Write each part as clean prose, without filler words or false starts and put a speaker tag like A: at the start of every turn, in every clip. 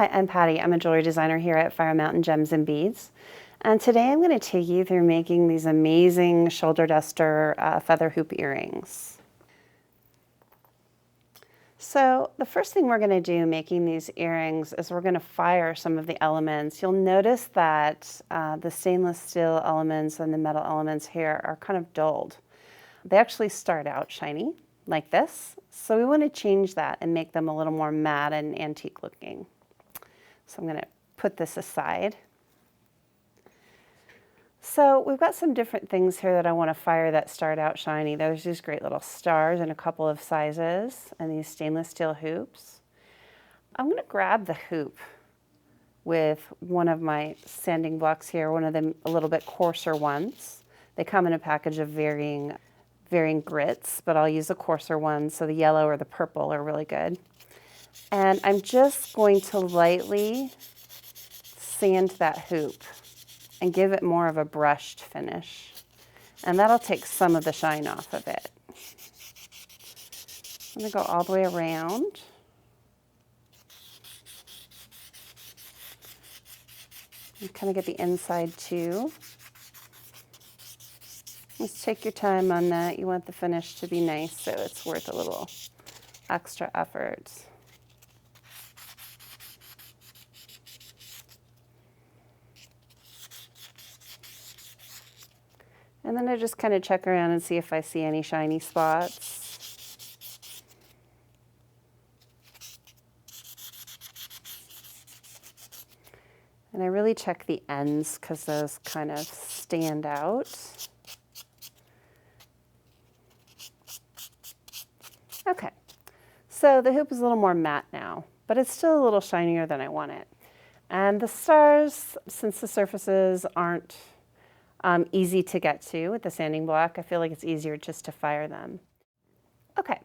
A: Hi, I'm Patty. I'm a jewelry designer here at Fire Mountain Gems and Beads. And today I'm going to take you through making these amazing shoulder duster feather hoop earrings. So the first thing we're going to do making these earrings is we're going to fire some of the elements. You'll notice that the stainless steel elements and the metal elements here are kind of dulled. They actually start out shiny like this. So we want to change that and make them a little more matte and antique looking. So I'm going to put this aside. So we've got some different things here that I want to fire that start out shiny. There's these great little stars in a couple of sizes and these stainless steel hoops. I'm going to grab the hoop with one of my sanding blocks here, one of them a little bit coarser ones. They come in a package of varying grits, but I'll use the coarser ones, so the yellow or the purple are really good. And I'm just going to lightly sand that hoop and give it more of a brushed finish. And that'll take some of the shine off of it. I'm going to go all the way around. And kind of get the inside too. Just take your time on that. You want the finish to be nice, so it's worth a little extra effort. And then I just kind of check around and see if I see any shiny spots. And I really check the ends because those kind of stand out. Okay, so the hoop is a little more matte now, but it's still a little shinier than I want it. And the stars, since the surfaces aren't easy to get to with the sanding block, I feel like it's easier just to fire them. Okay,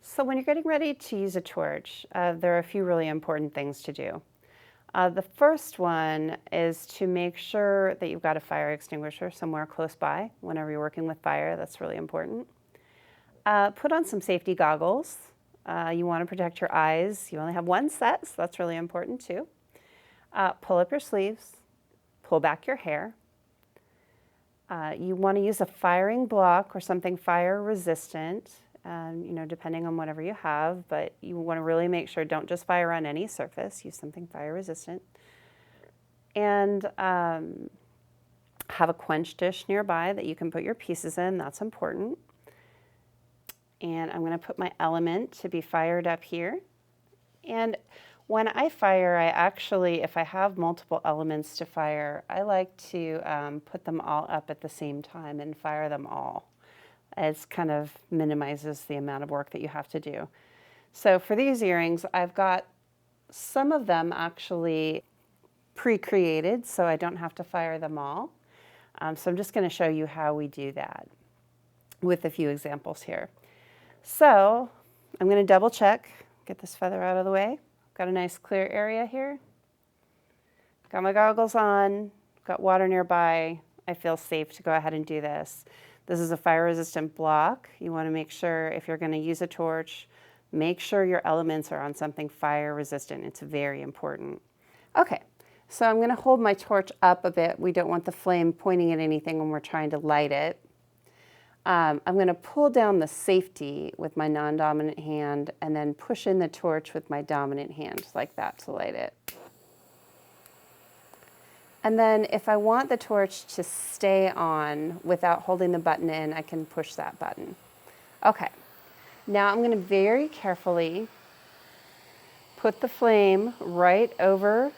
A: so when you're getting ready to use a torch, there are a few really important things to do. The first one is to make sure that you've got a fire extinguisher somewhere close by whenever you're working with fire. That's really important. Put on some safety goggles. You want to protect your eyes. You only have one set, so that's really important too. Pull up your sleeves, pull back your hair. You want to use a firing block or something fire resistant, depending on whatever you have, but you want to really make sure don't just fire on any surface, use something fire resistant. And have a quench dish nearby that you can put your pieces in, that's important. And I'm going to put my element to be fired up here. And when I fire, I actually, if I have multiple elements to fire, I like to put them all up at the same time and fire them all. It kind of minimizes the amount of work that you have to do. So for these earrings, I've got some of them actually pre-created, so I don't have to fire them all. So I'm just going to show you how we do that with a few examples here. So I'm going to double check, get this feather out of the way. Got a nice clear area here. Got my goggles on, got water nearby. I feel safe to go ahead and do this. This is a fire resistant block. You want to make sure if you're going to use a torch, make sure your elements are on something fire resistant. It's very important. Okay, so I'm going to hold my torch up a bit. We don't want the flame pointing at anything when we're trying to light it. I'm going to pull down the safety with my non-dominant hand and then push in the torch with my dominant hand like that to light it. And then if I want the torch to stay on without holding the button in, I can push that button. Okay, now I'm going to very carefully put the flame right over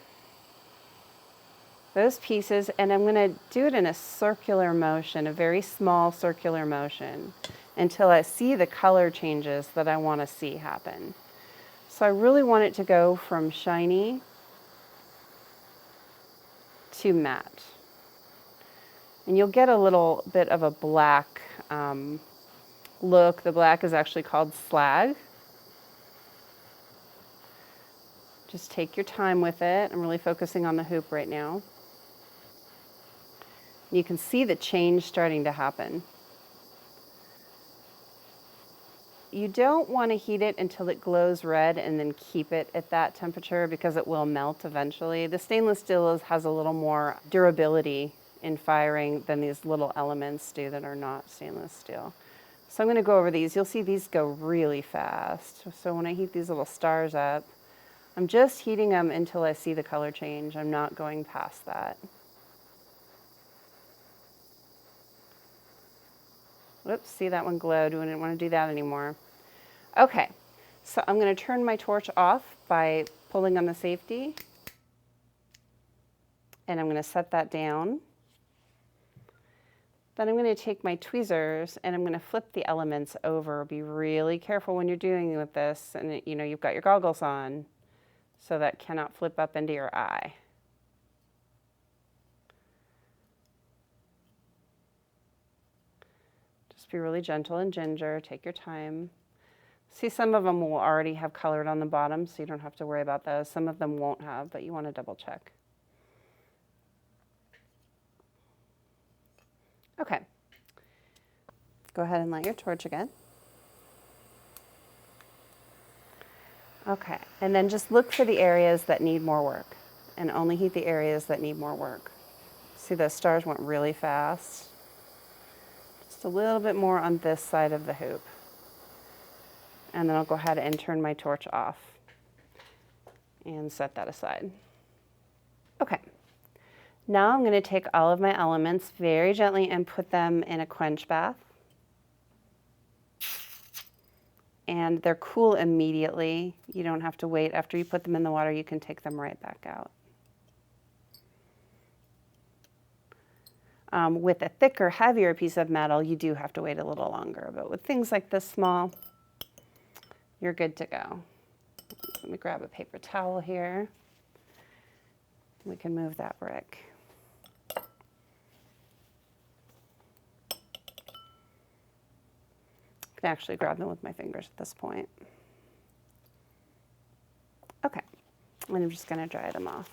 A: those pieces, and I'm going to do it in a circular motion, a very small circular motion, until I see the color changes that I want to see happen. So I really want it to go from shiny to matte. And you'll get a little bit of a black look. The black is actually called slag. Just take your time with it. I'm really focusing on the hoop right now. You can see the change starting to happen. You don't want to heat it until it glows red and then keep it at that temperature because it will melt eventually. The stainless steel has a little more durability in firing than these little elements do that are not stainless steel. So I'm going to go over these. You'll see these go really fast. So when I heat these little stars up, I'm just heating them until I see the color change. I'm not going past that. Whoops, see that one glowed. We didn't want to do that anymore. Okay, so I'm going to turn my torch off by pulling on the safety. And I'm going to set that down. Then I'm going to take my tweezers and I'm going to flip the elements over. Be really careful when you're doing with this, and you know you've got your goggles on, so that cannot flip up into your eye. Just be really gentle and ginger. Take your time. See, some of them will already have colored on the bottom, so you don't have to worry about those. Some of them won't have, but you want to double check. Okay, go ahead and light your torch again. Okay, and then just look for the areas that need more work and only heat the areas that need more work. See, those stars went really fast. Just a little bit more on this side of the hoop. And then I'll go ahead and turn my torch off and set that aside. Okay. Now I'm going to take all of my elements very gently and put them in a quench bath. And they're cool immediately. You don't have to wait. After you put them in the water, you can take them right back out. With a thicker, heavier piece of metal, you do have to wait a little longer. But with things like this small, you're good to go. Let me grab a paper towel here. We can move that brick. I can actually grab them with my fingers at this point. Okay, and I'm just going to dry them off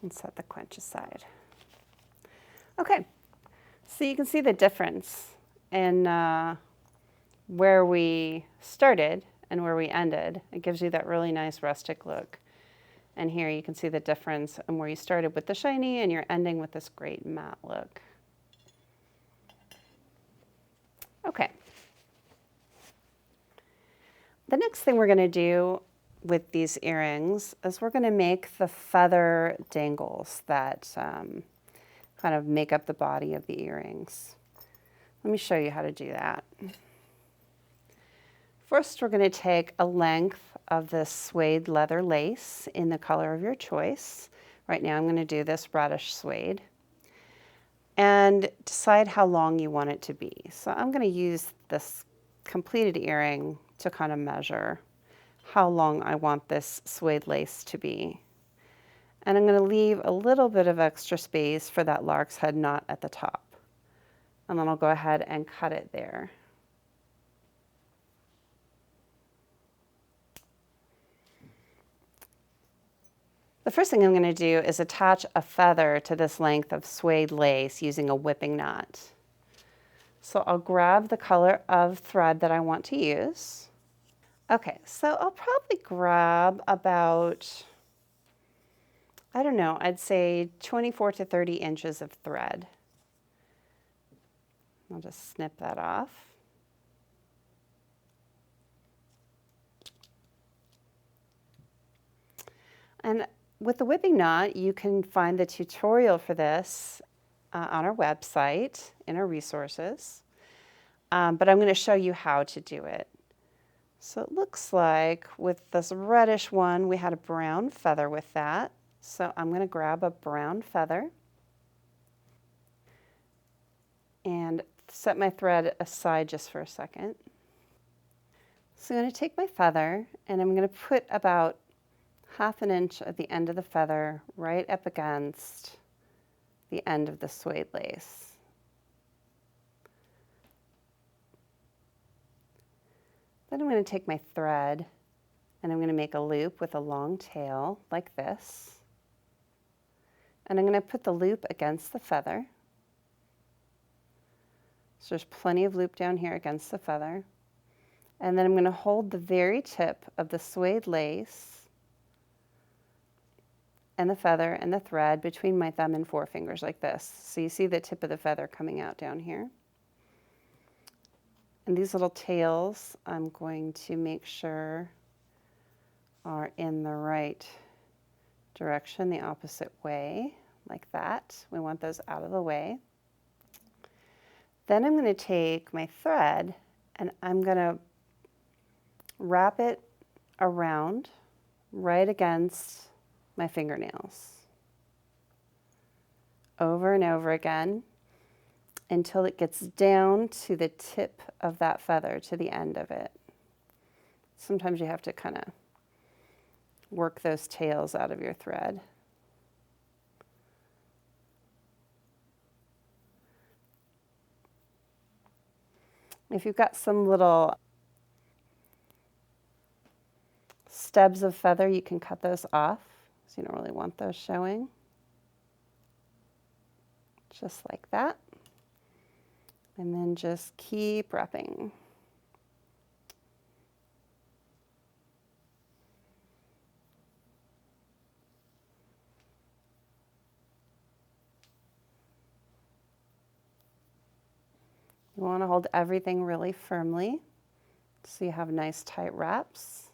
A: and set the quench aside. Okay, so you can see the difference in where we started and where we ended. It gives you that really nice rustic look. And here you can see the difference in where you started with the shiny and you're ending with this great matte look. Okay. The next thing we're going to do with these earrings is we're going to make the feather dangles that kind of make up the body of the earrings. Let me show you how to do that. First, we're going to take a length of this suede leather lace in the color of your choice. Right now I'm going to do this reddish suede. And decide how long you want it to be. So I'm going to use this completed earring to kind of measure how long I want this suede lace to be. And I'm going to leave a little bit of extra space for that lark's head knot at the top. And then I'll go ahead and cut it there. The first thing I'm going to do is attach a feather to this length of suede lace using a whipping knot. So I'll grab the color of thread that I want to use. Okay, so I'll probably grab about, I don't know, I'd say 24 to 30 inches of thread. I'll just snip that off. And with the whipping knot, you can find the tutorial for this on our website in our resources, but I'm going to show you how to do it. So it looks like with this reddish one, we had a brown feather with that. So I'm going to grab a brown feather and set my thread aside just for a second. So I'm going to take my feather and I'm going to put about 1/2 inch at the end of the feather right up against the end of the suede lace. Then I'm going to take my thread and I'm going to make a loop with a long tail like this. And I'm going to put the loop against the feather. So there's plenty of loop down here against the feather. And then I'm going to hold the very tip of the suede lace and the feather and the thread between my thumb and forefingers like this. So you see the tip of the feather coming out down here. And these little tails, I'm going to make sure are in the right direction, the opposite way, like that. We want those out of the way. Then I'm going to take my thread and I'm going to wrap it around right against my fingernails over and over again until it gets down to the tip of that feather, to the end of it. Sometimes you have to kind of work those tails out of your thread. If you've got some little stubs of feather, you can cut those off, so you don't really want those showing. Just like that. And then just keep wrapping. You want to hold everything really firmly so you have nice tight wraps.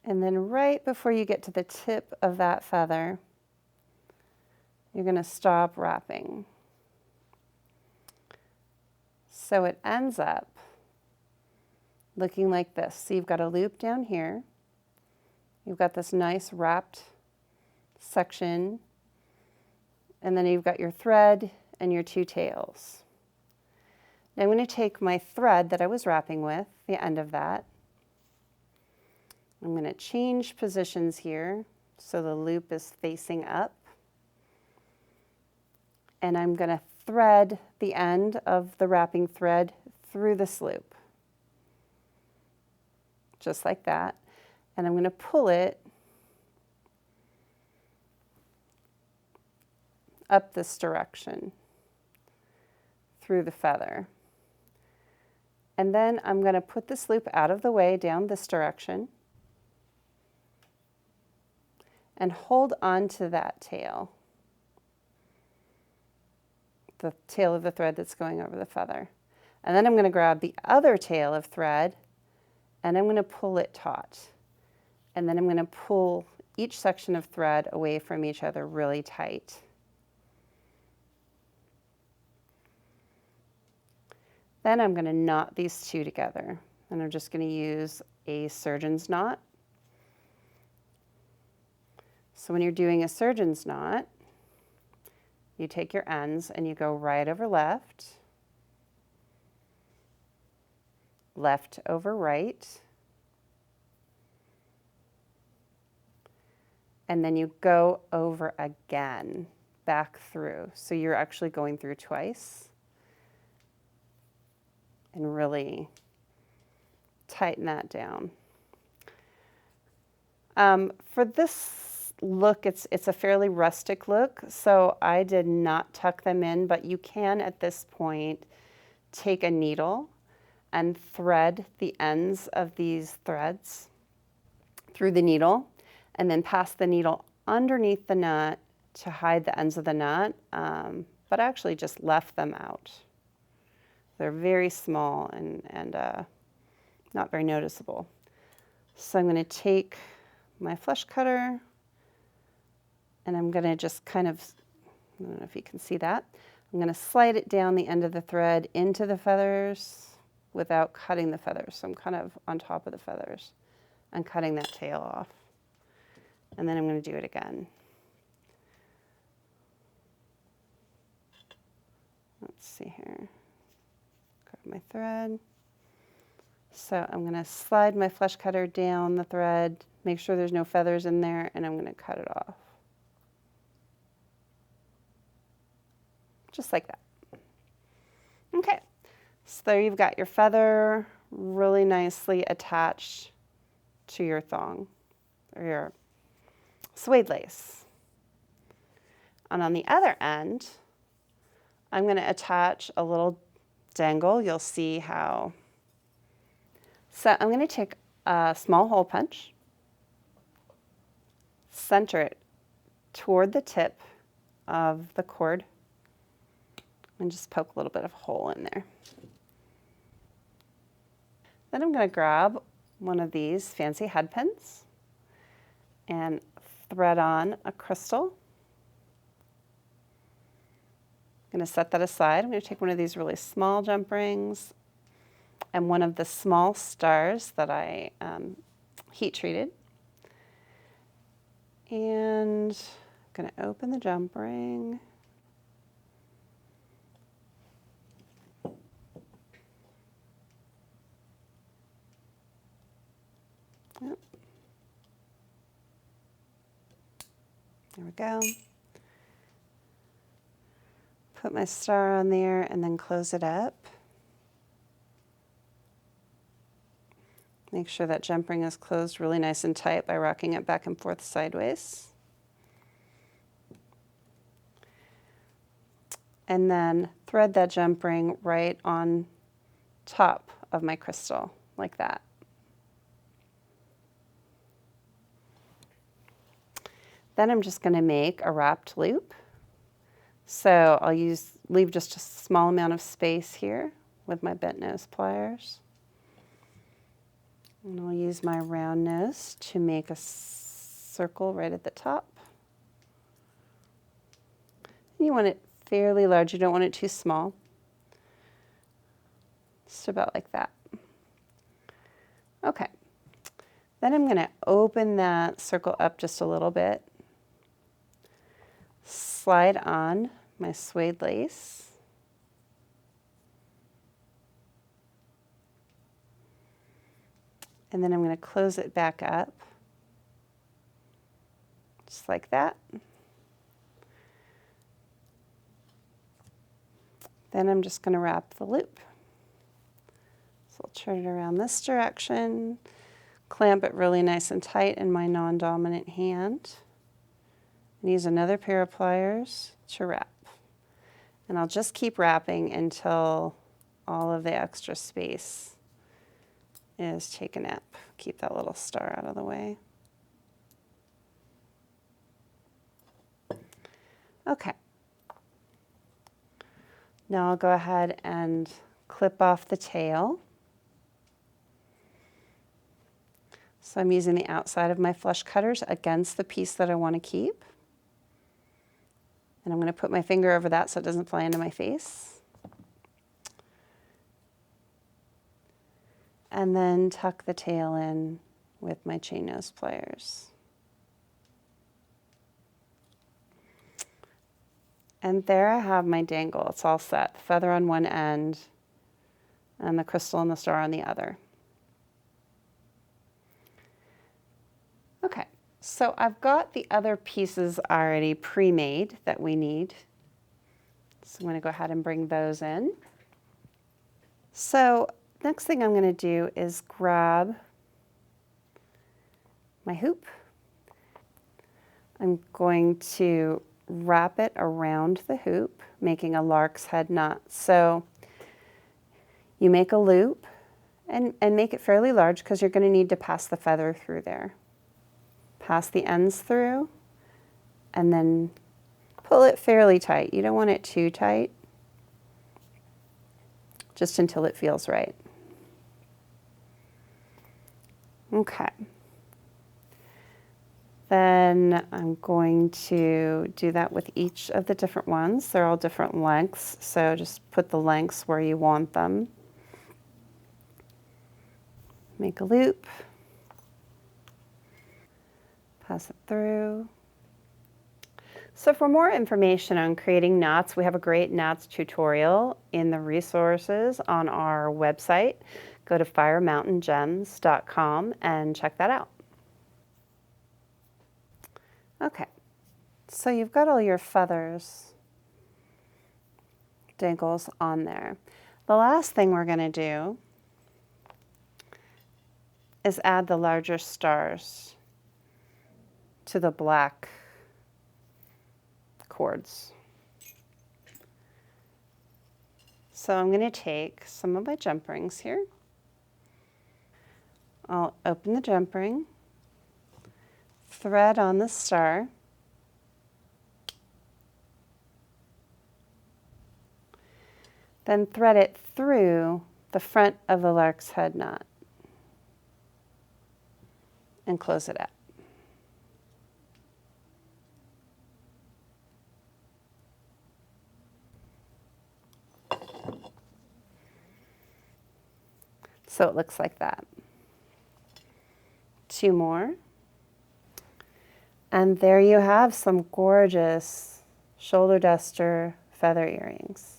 A: And then right before you get to the tip of that feather, you're going to stop wrapping. So it ends up looking like this. So you've got a loop down here. You've got this nice wrapped section. And then you've got your thread and your two tails. Now I'm going to take my thread that I was wrapping with, the end of that. I'm going to change positions here so the loop is facing up. And I'm going to thread the end of the wrapping thread through this loop. Just like that. And I'm going to pull it up this direction through the feather. And then I'm going to put this loop out of the way down this direction and hold on to that tail, the tail of the thread that's going over the feather. And then I'm going to grab the other tail of thread and I'm going to pull it taut. And then I'm going to pull each section of thread away from each other really tight. Then I'm going to knot these two together. And I'm just going to use a surgeon's knot. So when you're doing a surgeon's knot, you take your ends and you go right over left, left over right, and then you go over again, back through. So you're actually going through twice and really tighten that down. For this look, it's a fairly rustic look, so I did not tuck them in, but you can at this point take a needle and thread the ends of these threads through the needle and then pass the needle underneath the nut to hide the ends of the nut, but I actually just left them out. They're very small and not very noticeable. So I'm going to take my flush cutter and I'm going to just kind of, I don't know if you can see that, I'm going to slide it down the end of the thread into the feathers without cutting the feathers. So I'm kind of on top of the feathers and cutting that tail off. And then I'm going to do it again. Let's see here. Grab my thread. So I'm going to slide my flush cutter down the thread, make sure there's no feathers in there, and I'm going to cut it off. Just like that. Okay, so there you've got your feather really nicely attached to your thong or your suede lace. And on the other end, I'm going to attach a little dangle. You'll see how. So I'm going to take a small hole punch, center it toward the tip of the cord, and just poke a little bit of a hole in there. Then I'm going to grab one of these fancy head pins and thread on a crystal. I'm going to set that aside. I'm going to take one of these really small jump rings and one of the small stars that I heat treated. And I'm going to open the jump ring. Yep. There we go. Put my star on there and then close it up. Make sure that jump ring is closed really nice and tight by rocking it back and forth sideways. And then thread that jump ring right on top of my crystal, like that. Then I'm just going to make a wrapped loop. So I'll leave just a small amount of space here with my bent nose pliers. And I'll use my round nose to make a circle right at the top. And you want it fairly large, you don't want it too small. Just about like that. Okay. Then I'm going to open that circle up just a little bit. Slide on my suede lace. And then I'm going to close it back up, just like that. Then I'm just going to wrap the loop. So I'll turn it around this direction, clamp it really nice and tight in my non-dominant hand, and use another pair of pliers to wrap. And I'll just keep wrapping until all of the extra space is taken up. Keep that little star out of the way. Okay. Now I'll go ahead and clip off the tail. So I'm using the outside of my flush cutters against the piece that I want to keep. And I'm going to put my finger over that so it doesn't fly into my face. And then tuck the tail in with my chain nose pliers. And there I have my dangle. It's all set. The feather on one end and the crystal and the star on the other. Okay, so I've got the other pieces already pre-made that we need. So I'm going to go ahead and bring those in. So next thing I'm going to do is grab my hoop. I'm going to wrap it around the hoop, making a lark's head knot. So you make a loop and make it fairly large because you're going to need to pass the feather through there. Pass the ends through and then pull it fairly tight. You don't want it too tight, just until it feels right. Okay. Then I'm going to do that with each of the different ones. They're all different lengths, so just put the lengths where you want them. Make a loop. Pass it through. So for more information on creating knots, we have a great knots tutorial in the resources on our website. Go to firemountaingems.com and check that out. Okay, so you've got all your feathers, dangles on there. The last thing we're going to do is add the larger stars to the black cords. So I'm going to take some of my jump rings here. I'll open the jump ring, thread on the star, then thread it through the front of the lark's head knot and close it up. So it looks like that. 2 more. And there you have some gorgeous shoulder duster feather earrings.